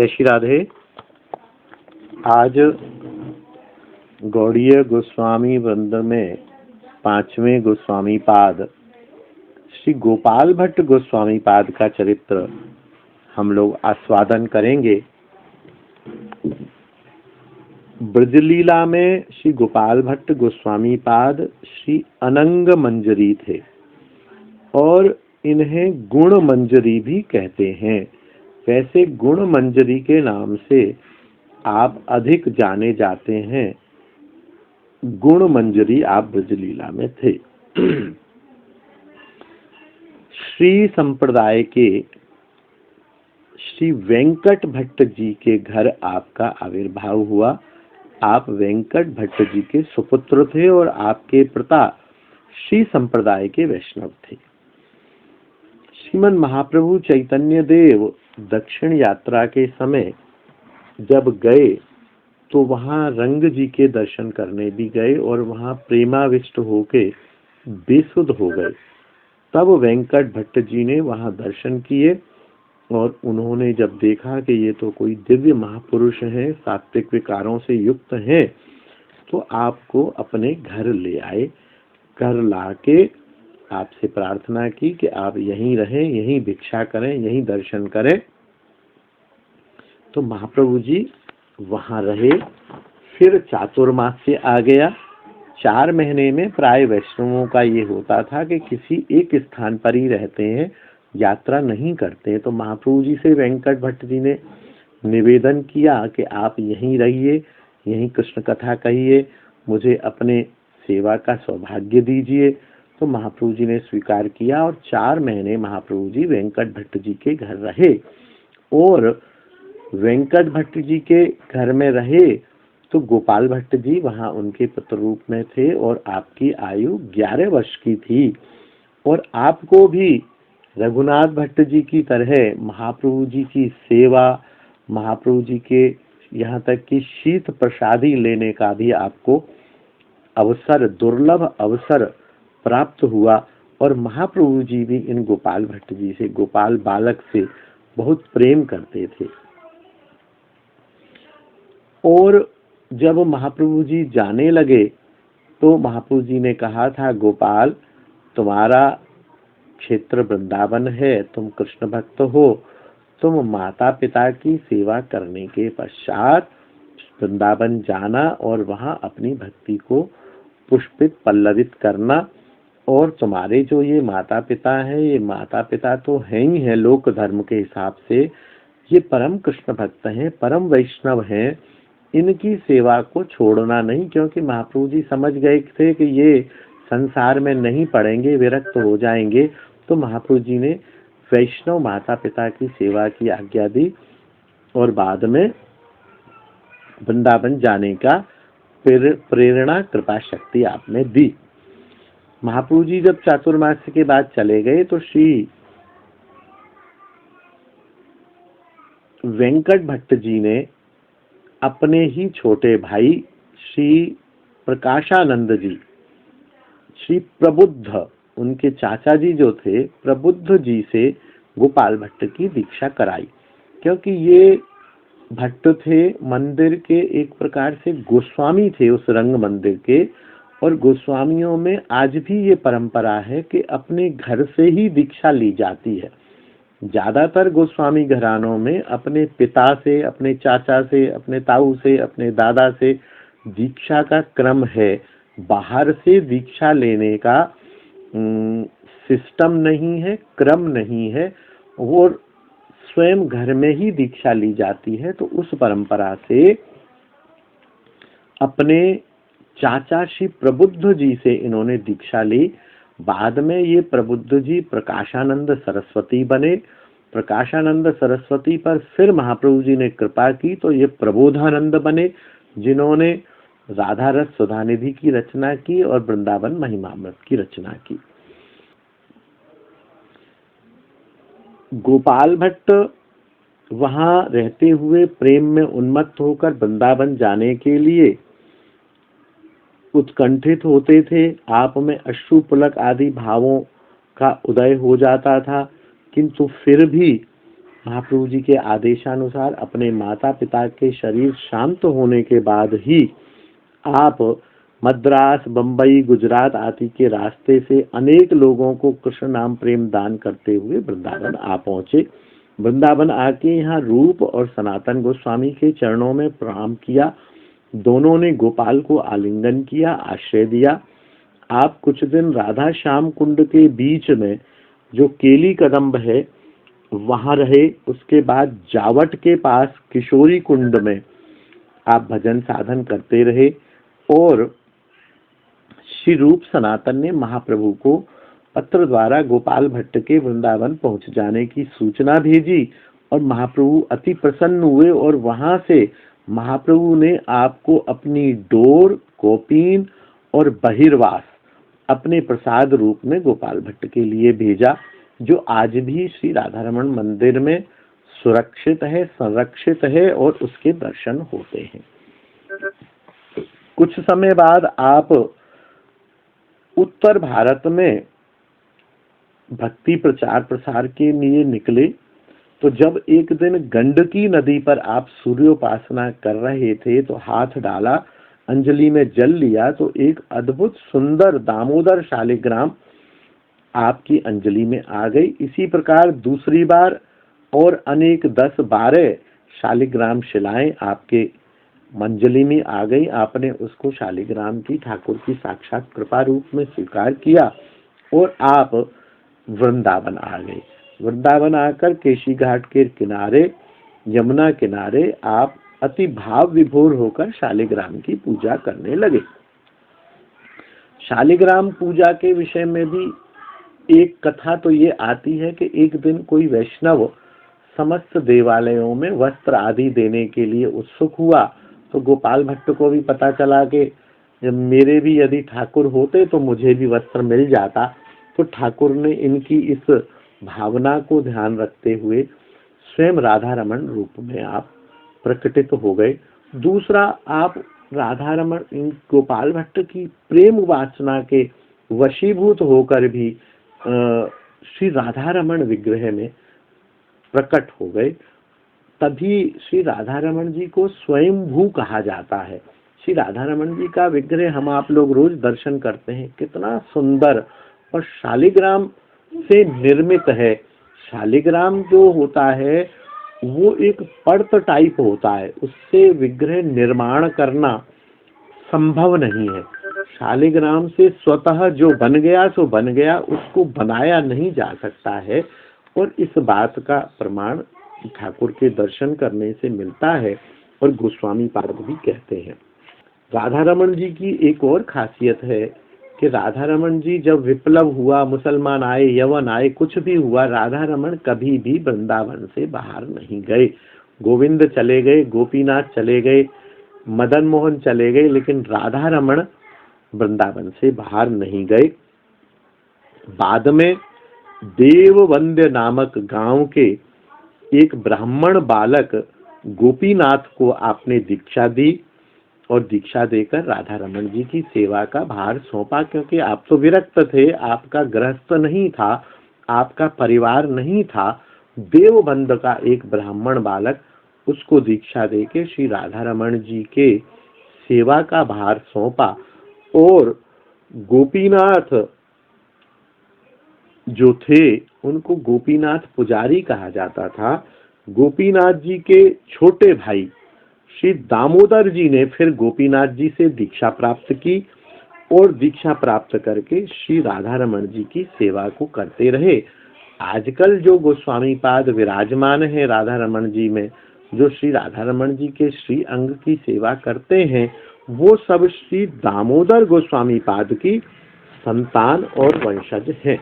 जय श्री राधे। आज गौड़ीय गोस्वामी वृंद में 5वें गोस्वामी पाद श्री गोपाल भट्ट गोस्वामी पाद का चरित्र हम लोग आस्वादन करेंगे। ब्रजलीला में श्री गोपाल भट्ट गोस्वामी पाद श्री अनंग मंजरी थे और इन्हें गुण मंजरी भी कहते हैं। वैसे गुण मंजरी के नाम से आप अधिक जाने जाते हैं। गुण मंजरी आप ब्रजलीला में थे। श्री संप्रदाय के श्री वेंकट भट्ट जी के घर आपका आविर्भाव हुआ। आप वेंकट भट्ट जी के सुपुत्र थे और आपके पिता श्री संप्रदाय के वैष्णव थे। श्रीमन महाप्रभु चैतन्य देव दक्षिण यात्रा के समय जब गए तो वहां रंग जी के दर्शन करने भी गए और वहां प्रेमाविष्ट होके बेसुध हो गए। तब वेंकट भट्ट जी ने वहां दर्शन किए और उन्होंने जब देखा कि ये तो कोई दिव्य महापुरुष हैं, सात्विक विकारों से युक्त हैं, तो आपको अपने घर ले आए। घर लाके आपसे प्रार्थना की कि आप यहीं रहें, यहीं भिक्षा करें, यहीं दर्शन करें। तो महाप्रभु जी वहां रहे। फिर चातुर्मास्य आ गया। 4 महीने में प्राय वैष्णवों का ये होता था कि किसी एक स्थान पर ही रहते हैं, यात्रा नहीं करते। तो महाप्रभु जी से वेंकट भट्ट जी ने निवेदन किया कि आप यहीं रहिए, यहीं कृष्ण कथा कहिए, मुझे अपने सेवा का सौभाग्य दीजिए। तो महाप्रभु जी ने स्वीकार किया और 4 महीने महाप्रभु जी वेंकट भट्ट जी के घर रहे। और वेंकट भट्ट जी के घर में रहे तो गोपाल भट्ट जी वहां उनके पुत्र रूप में थे और आपकी आयु 11 वर्ष की थी। और आपको भी रघुनाथ भट्ट जी की तरह महाप्रभु जी की सेवा, महाप्रभु जी के यहाँ तक कि शीत प्रसादी लेने का भी आपको अवसर, दुर्लभ अवसर प्राप्त हुआ। और महाप्रभु जी भी इन गोपाल भट्ट जी से, गोपाल बालक से बहुत प्रेम करते थे। और जब महाप्रभु जी जाने लगे तो महाप्रभु जी ने कहा था, गोपाल तुम्हारा क्षेत्र वृंदावन है, तुम कृष्ण भक्त हो, तुम माता पिता की सेवा करने के पश्चात वृंदावन जाना और वहां अपनी भक्ति को पुष्पित पल्लवित करना। और तुम्हारे जो ये माता पिता हैं, ये माता पिता तो हैं ही हैं लोक धर्म के हिसाब से, ये परम कृष्ण भक्त हैं, परम वैष्णव हैं, इनकी सेवा को छोड़ना नहीं। क्योंकि महाप्रभु जी समझ गए थे कि ये संसार में नहीं पड़ेंगे, विरक्त हो जाएंगे। तो महाप्रभु जी ने वैष्णव माता पिता की सेवा की आज्ञा दी और बाद में वृंदावन जाने का प्रेरणा कृपा शक्ति आपने दी। महाप्रभु जी जब चातुर्मास्य के बाद चले गए तो श्री वेंकट भट्ट जी ने अपने ही छोटे भाई श्री प्रकाशानंद जी, श्री प्रबुद्ध, उनके चाचा जी जो थे प्रबुद्ध जी से गोपाल भट्ट की दीक्षा कराई। क्योंकि ये भट्ट थे मंदिर के, एक प्रकार से गोस्वामी थे उस रंग मंदिर के। और गोस्वामियों में आज भी ये परंपरा है कि अपने घर से ही दीक्षा ली जाती है। ज्यादातर गोस्वामी घरानों में अपने पिता से, अपने चाचा से, अपने ताऊ से, अपने दादा से दीक्षा का क्रम है। बाहर से दीक्षा लेने का सिस्टम नहीं है, क्रम नहीं है, और स्वयं घर में ही दीक्षा ली जाती है। तो उस परंपरा से अपने चाचा श्री प्रबुद्ध जी से इन्होंने दीक्षा ली। बाद में ये प्रबुद्ध जी प्रकाशानंद सरस्वती बने। प्रकाशानंद सरस्वती पर फिर महाप्रभु जी ने कृपा की तो ये प्रबोधानंद बने, जिन्होंने राधा रस सुधानिधि की रचना की और वृंदावन महिमामृत की रचना की। गोपाल भट्ट वहां रहते हुए प्रेम में उन्मत्त होकर वृंदावन जाने के लिए उत्कंठित होते थे। आप में अश्रु पुलक आदि भावों का उदय हो जाता था, किंतु फिर भी महाप्रभु जी के आदेशानुसार अपने माता पिता के शरीर शांत होने के बाद ही आप मद्रास, बंबई, गुजरात आदि के रास्ते से अनेक लोगों को कृष्ण नाम प्रेम दान करते हुए वृंदावन आ पहुंचे। वृंदावन आके यहाँ रूप और सनातन गोस्वामी के चरणों में प्रणाम किया। दोनों ने गोपाल को आलिंगन किया, आश्रय दिया। आप कुछ दिन राधा श्याम कुंड के बीच में जो केली कदम्ब है वहां रहे। उसके बाद जावट के पास किशोरी कुंड में आप भजन साधन करते रहे और श्री रूप सनातन ने महाप्रभु को पत्र द्वारा गोपाल भट्ट के वृंदावन पहुंच जाने की सूचना भेजी और महाप्रभु अति प्रसन्न हुए और वहां से महाप्रभु ने आपको अपनी डोर, कौपीन और बहिर्वास अपने प्रसाद रूप में गोपाल भट्ट के लिए भेजा, जो आज भी श्री राधा रमण मंदिर में सुरक्षित है, संरक्षित है और उसके दर्शन होते हैं। कुछ समय बाद आप उत्तर भारत में भक्ति प्रचार प्रसार के लिए निकले। तो जब एक दिन गंडकी नदी पर आप सूर्योपासना कर रहे थे तो हाथ डाला, अंजलि में जल लिया तो एक अद्भुत सुंदर दामोदर शालिग्राम आपकी अंजलि में आ गई। इसी प्रकार दूसरी बार और अनेक 10-12 शालिग्राम शिलाएं आपके मंजलि में आ गई। आपने उसको शालिग्राम की ठाकुर की साक्षात कृपा रूप में स्वीकार किया और आप वृंदावन आ गए। वृंदावन आकर केशी घाट के किनारे, यमुना किनारे आप अति भाव विभोर होकर शालिग्राम की पूजा करने लगे। शालिग्राम पूजा के विषय में भी एक कथा तो ये आती है कि एक दिन कोई वैष्णव समस्त देवालयों में वस्त्र आदि देने के लिए उत्सुक हुआ। तो गोपाल भट्ट को भी पता चला कि मेरे भी यदि ठाकुर होते तो मुझे भी वस्त्र मिल जाता। तो ठाकुर ने इनकी इस भावना को ध्यान रखते हुए स्वयं राधा रमण रूप में आप प्रकटित हो गए। दूसरा, आप राधा रमण गोपाल भट्ट की प्रेम वासना के वशीभूत होकर भी श्री राधा रमण विग्रह में प्रकट हो गए। तभी श्री राधा रमण जी को स्वयंभू कहा जाता है। श्री राधा रमण जी का विग्रह हम आप लोग रोज दर्शन करते हैं, कितना सुंदर और शालिग्राम से निर्मित है। शालिग्राम जो होता है वो एक पर्त टाइप होता है, उससे विग्रह निर्माण करना संभव नहीं है। शालिग्राम से स्वतः जो बन गया सो बन गया, उसको बनाया नहीं जा सकता है। और इस बात का प्रमाण ठाकुर के दर्शन करने से मिलता है और गोस्वामी पाद भी कहते हैं। राधा रमण जी की एक और खासियत है कि राधा रमण जी जब विप्लव हुआ, मुसलमान आए, यवन आए, कुछ भी हुआ, राधा रमण कभी भी वृंदावन से बाहर नहीं गए। गोविंद चले गए, गोपीनाथ चले गए, मदन मोहन चले गए, लेकिन राधा रमण वृंदावन से बाहर नहीं गए। बाद में देववंद्य नामक गांव के एक ब्राह्मण बालक गोपीनाथ को आपने दीक्षा दी और दीक्षा देकर राधा रमण जी की सेवा का भार सौंपा, क्योंकि आप तो विरक्त थे, आपका गृहस्थ नहीं था, आपका परिवार नहीं था। देवबंद का एक ब्राह्मण बालक, उसको दीक्षा देके श्री राधा रमण जी के सेवा का भार सौंपा और गोपीनाथ जो थे उनको गोपीनाथ पुजारी कहा जाता था। गोपीनाथ जी के छोटे भाई श्री दामोदर जी ने फिर गोपीनाथ जी से दीक्षा प्राप्त की और दीक्षा प्राप्त करके श्री राधा रमण जी की सेवा को करते रहे। आजकल जो गोस्वामी पाद विराजमान है राधा रमण जी में, जो श्री राधा रमण जी के श्री अंग की सेवा करते हैं, वो सब श्री दामोदर गोस्वामी पाद की संतान और वंशज हैं।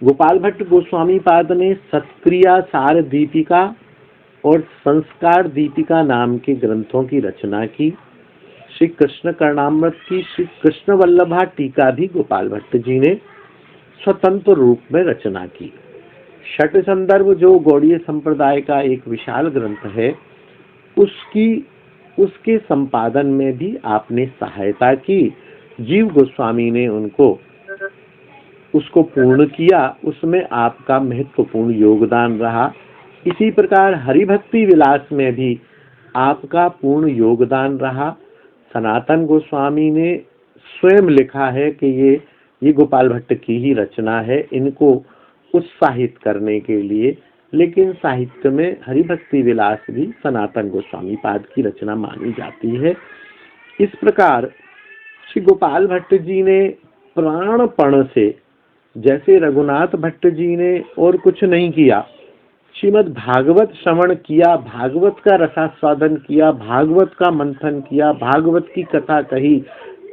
गोपाल भट्ट गोस्वामी पाद ने सत्क्रिया सार दीपिका और संस्कार दीपिका नाम के ग्रंथों की रचना की। श्री कृष्ण कर्णामृत की श्री कृष्ण वल्लभा टीका भी गोपाल भट्ट जी ने स्वतंत्र रूप में रचना की। छठ संदर्भ जो गौड़ीय संप्रदाय का एक विशाल ग्रंथ है, उसके संपादन में भी आपने सहायता की। जीव गोस्वामी ने उनको उसको पूर्ण किया, उसमें आपका महत्वपूर्ण योगदान रहा। इसी प्रकार हरिभक्ति विलास में भी आपका पूर्ण योगदान रहा। सनातन गोस्वामी ने स्वयं लिखा है कि ये गोपाल भट्ट की ही रचना है, इनको उत्साहित करने के लिए, लेकिन साहित्य में हरिभक्ति विलास भी सनातन गोस्वामी पाद की रचना मानी जाती है। इस प्रकार श्री गोपाल भट्ट जी ने प्राणपण से, जैसे रघुनाथ भट्ट जी ने और कुछ नहीं किया, श्रीमद् भागवत श्रवण किया, भागवत का रसास्वादन किया, भागवत का मंथन किया, भागवत की कथा कही,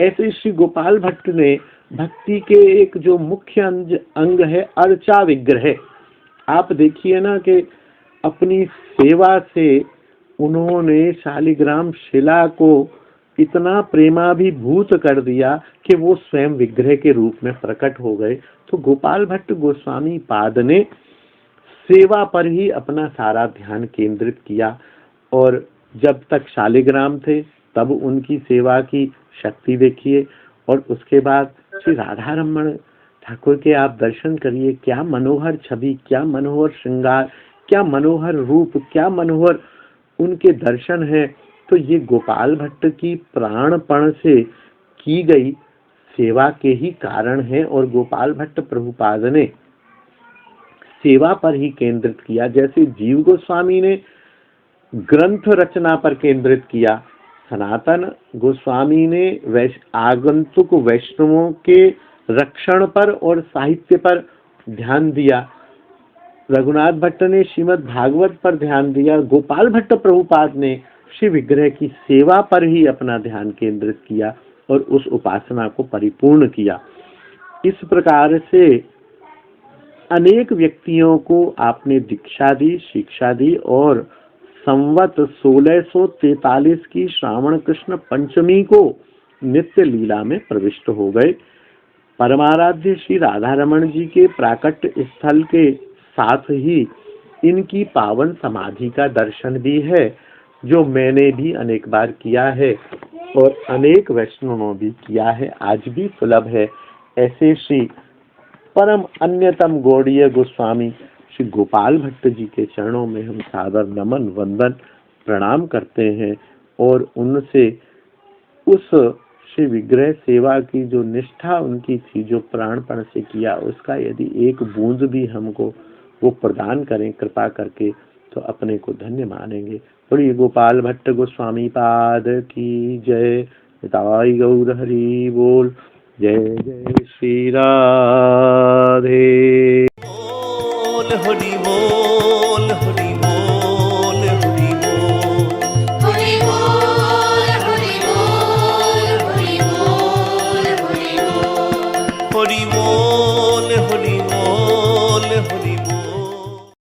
ऐसे श्री गोपाल भट्ट ने भक्ति के एक जो मुख्य अंग है अर्चा विग्रह, आप देखिए ना कि अपनी सेवा से उन्होंने शालिग्राम शिला को इतना प्रेमाभिभूत कर दिया कि वो स्वयं विग्रह के रूप में प्रकट हो गए। तो गोपाल भट्ट गोस्वामी पाद ने सेवा पर ही अपना सारा ध्यान केंद्रित किया, और जब तक शालिग्राम थे तब उनकी सेवा की शक्ति देखिए, और उसके बाद श्री राधा रमण ठाकुर के आप दर्शन करिए, क्या मनोहर छवि, क्या मनोहर श्रृंगार, क्या मनोहर रूप, क्या मनोहर उनके दर्शन है। तो ये गोपाल भट्ट की प्राणपण से की गई सेवा के ही कारण है, और गोपाल भट्ट प्रभुपाद ने सेवा पर ही केंद्रित किया। जैसे जीव गोस्वामी ने ग्रंथ रचना पर केंद्रित किया, सनातन गोस्वामी ने आगंतुक वैष्णवों के रक्षण पर और साहित्य पर ध्यान दिया, रघुनाथ भट्ट ने श्रीमद् भागवत पर ध्यान दिया, गोपाल भट्ट प्रभुपाद ने श्री विग्रह की सेवा पर ही अपना ध्यान केंद्रित किया और उस उपासना को परिपूर्ण किया। इस प्रकार से अनेक व्यक्तियों को आपने दीक्षा दी, शिक्षा दी, और संवत 1643 की श्रावण कृष्ण पंचमी को नित्य लीला में प्रविष्ट हो गए। परमाराध्य श्री राधा रमण जी के प्राकट्य स्थल के साथ ही इनकी पावन समाधि का दर्शन भी है, जो मैंने भी अनेक बार किया है और अनेक वैष्णवों भी किया है, आज भी सुलभ है। ऐसे श्री परम अन्यतम गौड़ीय गोस्वामी श्री गोपाल भट्ट जी के चरणों में हम सादर नमन वंदन प्रणाम करते हैं, और उनसे उस श्री विग्रह सेवा की जो निष्ठा उनकी थी, जो प्राणपण से किया, उसका यदि एक बूंद भी हमको वो प्रदान करें कृपा करके, तो अपने को धन्य मानेंगे। बोलिए गोपाल भट्ट गोस्वामी पाद की जय। निताई गौर हरि बोल। जय जय श्री राधे बोल हरि बोल।